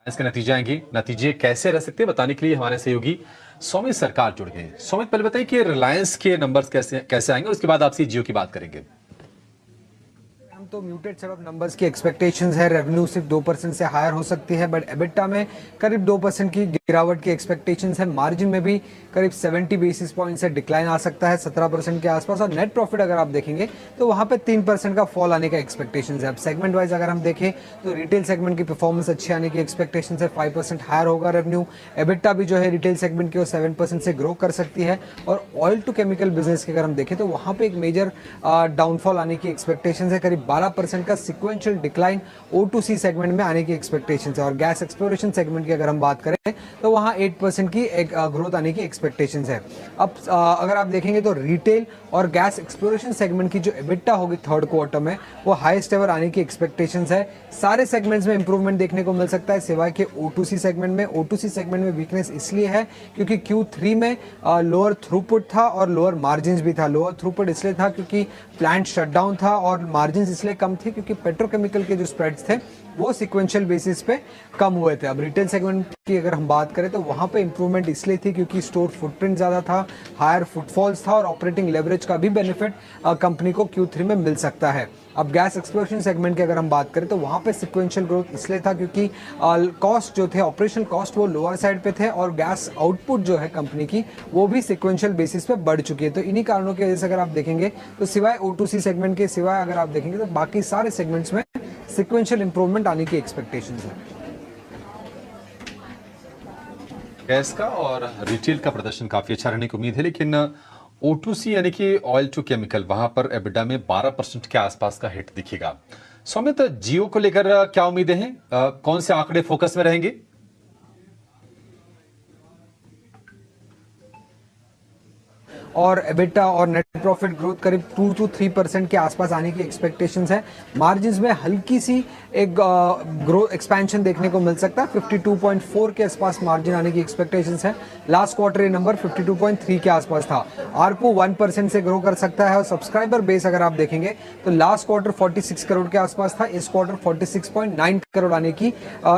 इसके नतीजे आएंगे, नतीजे कैसे रह सकते हैं बताने के लिए हमारे सहयोगी सौमित सरकार जुड़ गए हैं। सौमित, पहले बताइए कि रिलायंस के नंबर्स कैसे कैसे आएंगे, उसके बाद आपसे जियो की बात करेंगे। हम तो म्यूटेड सेट ऑफ नंबर्स की एक्सपेक्टेशंस है। रेवेन्यू सिर्फ 2% से हायर हो सकती है, बट एबिटा में करीब 2% की गिरावट की एक्सपेक्टेशंस है। मार्जिन में भी करीब 70 बेसिस पॉइंट से डिक्लाइन आ सकता है 17% के आसपास। और नेट प्रॉफिट अगर आप देखेंगे तो वहां पे 3% का फॉल आने का एक्सपेक्टेशंस है। अब सेगमेंट वाइज अगर हम देखें तो रिटेल सेगमेंट की परफॉर्मेंस अच्छी आने की एक्सपेक्टेशंस है, 5% हायर होगा रेवेन्यू। एबिटा भी जो है रिटेल सेगमेंट की 7% से ग्रो कर सकती है। और ऑयल टू केमिकल बिजनेस की अगर हम देखें तो वहां पे एक मेजर डाउनफॉल आने की एक्सपेक्टेशंस है, करीब 12% का सिक्वेंशियल डिक्लाइन O2C सेगमेंट में आने की एक्सपेक्टेशंस है। और गैस एक्सप्लोरेशन सेगमेंट की अगर हम बात करें तो वहां 8% की एक ग्रोथ आने की एक्सपेक्टेशंस है। अब अगर आप देखेंगे तो रिटेल और गैस एक्सप्लोरेशन सेगमेंट की जो एबिटा होगी थर्ड क्वार्टर में वो हाईएस्ट एवर आने की एक्सपेक्टेशंस है। सारे सेगमेंट्स में इंप्रूवमेंट देखने को मिल सकता है सिवाय के O2C सेगमेंट में। O2C सेगमेंट में वीकनेस इसलिए है क्योंकि Q3 में लोअर थ्रूपुट था और लोअर मार्जिन भी था। लोअर थ्रूपुट इसलिए था क्योंकि प्लांट शटडाउन था, और मार्जिन इसलिए कम थे क्योंकि पेट्रोकेमिकल के जो स्प्रेड्स थे वो सिक्वेंशियल बेसिस पे कम हुए थे। अब रिटेल सेगमेंट की अगर हम बात करें तो वहां पे इंप्रूवमेंट इसलिए थी क्योंकि स्टोर फुटप्रिंट ज्यादा था, हायर फुटफॉल्स था, और ऑपरेटिंग लेवरेज का भी बेनिफिट कंपनी को Q3 में मिल सकता है। अब गैस एक्सप्लोरेशन सेगमेंट की अगर हम बात करें तो वहां पे सिक्वेंशियल ग्रोथ इसलिए था क्योंकि कॉस्ट जो थे, ऑपरेशनल कॉस्ट वो लोअर साइड पे थे, और गैस आउटपुट जो है कंपनी की वो भी सिक्वेंशियल बेसिस पे बढ़ चुकी है। तो इन्हीं कारणों की वजह से अगर आप देखेंगे तो सिवाय O2C सेगमेंट के सिवाय अगर आप देखेंगे तो बाकी सारे सेगमेंट्स में सिक्वेंशियल इंप्रूवमेंट आने की एक्सपेक्टेशंस है। गैस का और रिटेल का प्रदर्शन काफी अच्छा रहने की उम्मीद है, लेकिन O2C यानी कि ऑयल टू केमिकल, वहां पर एबिटा में 12% के आसपास का हिट दिखेगा। सौमित, जियो को लेकर क्या उम्मीदें हैं, कौन से आंकड़े फोकस में रहेंगे? और एबिटा और नेट प्रॉफिट ग्रोथ करीब 2 to 3% के आसपास आने की एक्सपेक्टेशंस है। मार्जिन्स में हल्की सी एक ग्रोथ एक्सपेंशन देखने को मिल सकता है, 52.4 के आसपास मार्जिन आने की एक्सपेक्टेशंस है। लास्ट क्वार्टर ये नंबर 52.3 के आसपास था। आरपू 1% से ग्रो कर सकता है। और सब्सक्राइबर बेस अगर आप देखेंगे तो लास्ट क्वार्टर 46 करोड़ के आसपास था, इस क्वार्टर 46.9 करोड़ आने की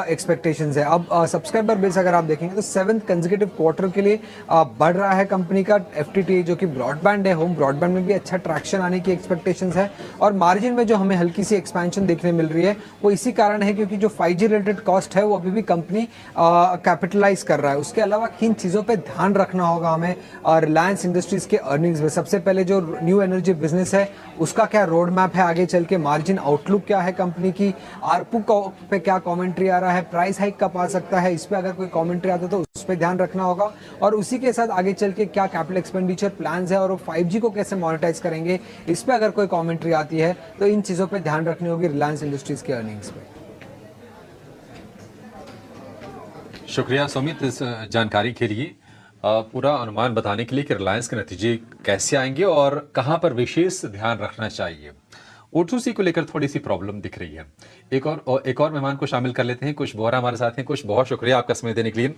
एक्सपेक्टेशंस है। अब सब्सक्राइबर बेस अगर आप देखेंगे तो 7th कंसेक्यूटिव क्वार्टर के लिए बढ़ रहा है कंपनी का। FTTH जो कि ब्रॉडबैंड है, होम ब्रॉडबैंड में भी अच्छा ट्रैक्शन आने की एक्सपेक्टेशंस है। और मार्जिन में जो हमें हल्की सी एक्सपेंशन देखने मिल रही है वो इसी कारण है क्योंकि जो 5G रिलेटेड कॉस्ट है वो अभी भी कंपनी कैपिटलाइज कर रहा है। उसके अलावा किन चीज़ों पे ध्यान रखना होगा हमें रिलायंस इंडस्ट्रीज के अर्निंग्स में, सबसे पहले जो न्यू एनर्जी बिजनेस है उसका क्या रोड मैप है आगे चल के, मार्जिन आउटलुक क्या है कंपनी की, आरपू पे क्या कॉमेंट्री आ रहा है, प्राइस हाइक कब आ सकता है, इस पे अगर कोई कॉमेंट्री आता है तो उस पर ध्यान रखना होगा। और उसी के साथ आगे चल के क्या कैपिटल एक्सपेंडिचर प्लान्स है और वो 5G को कैसे मोनेटाइज करेंगे, इस पे अगर कोई कमेंट्री आती है तो इन चीजों पे ध्यान रखनी होगी रिलायंस इंडस्ट्रीज के अर्निंग्स पे। शुक्रिया सौमित इस जानकारी के लिए, पूरा अनुमान बताने के लिए कि रिलायंस के नतीजे कैसे आएंगे और कहां पर विशेष ध्यान रखना चाहिए। O2C को लेकर थोड़ी सी प्रॉब्लम दिख रही है। एक और मेहमान को शामिल कर लेते हैं। कुश बोहरा हमारे साथ हैं। कुश, बहुत शुक्रिया आपका समय देने के लिए।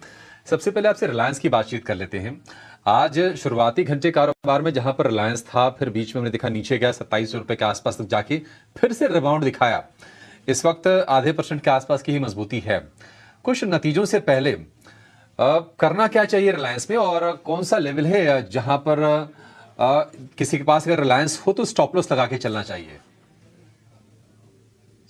सबसे पहले आपसे रिलायंस की बातचीत कर लेते हैं। आज शुरुआती घंटे कारोबार में जहां पर रिलायंस था, फिर बीच में हमने देखा नीचे गया 27 रुपए के आसपास तक जाके फिर से रिबाउंड दिखाया। इस वक्त आधे % के आसपास की ही मजबूती है। कुछ नतीजों से पहले करना क्या चाहिए रिलायंस में, और कौन सा लेवल है जहां पर किसी के पास अगर रिलायंस हो तो स्टॉप लॉस लगा के चलना चाहिए?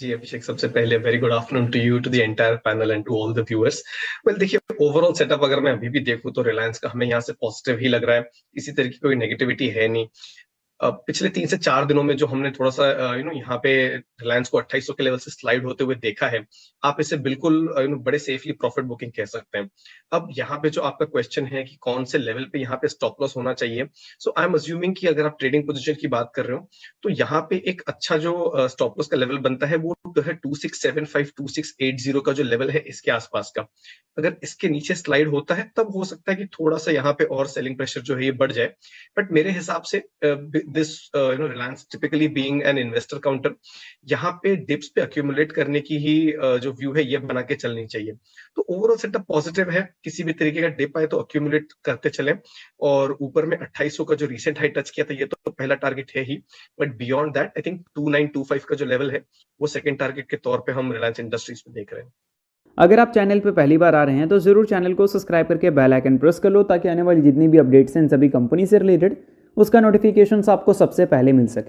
जी अभिषेक, सबसे पहले very good afternoon to you, to the entire panel and to all the viewers. Well देखिए, ओवरऑल सेटअप अगर मैं अभी भी देखूं तो रिलायंस का हमें यहाँ से पॉजिटिव ही लग रहा है। इसी तरह की कोई नेगेटिविटी है नहीं। पिछले 3 से 4 दिनों में जो हमने थोड़ा सा यहाँ पे रिलायंस को 2800 के लेवल से स्लाइड होते हुए देखा है, आप इसे बिल्कुल बड़े सेफली प्रॉफिट बुकिंग कह सकते हैं। अब यहाँ पे जो आपका क्वेश्चन है कि कौन से लेवल पे यहाँ पे स्टॉप लॉस होना चाहिए, सो आई एम अज्यूमिंग कि अगर आप ट्रेडिंग पोजीशन की बात कर रहे हो तो यहाँ पे एक अच्छा जो स्टॉप लॉस का लेवल बनता है वो है 2675 2680 का जो लेवल है इसके आसपास का। अगर इसके नीचे स्लाइड होता है तब हो सकता है कि थोड़ा सा यहाँ पे और सेलिंग प्रेशर जो है ये बढ़ जाए। बट मेरे हिसाब से this Reliance typically being an investor counter, यहाँ पे डिप्स पे अक्यूमुलेट करने की ही जो व्यू है ये बना के चलनी चाहिए। तो ओवरऑल सेटअप पॉजिटिव है। किसी भी तरीके का डिप आए तो अक्यूमुलेट करते चले। और ऊपर में 2800 का जो रिसेंट हाई टच किया था ये तो पहला टारगेट है ही, but beyond that I think 2925 का जो लेवल है वो सेकंड टारगेट के तौर पे हम रिलायंस इंडस्ट्रीज में देख रहे हैं। अगर आप चैनल पर पहली बार आ रहे हैं तो ज़रूर चैनल को सब्सक्राइब करके बेल आइकन प्रेस कर लो ताकि आने वाली जितनी भी अपडेट्स हैं सभी कंपनी से रिलेटेड उसका नोटिफिकेशन आपको सबसे पहले मिल सके।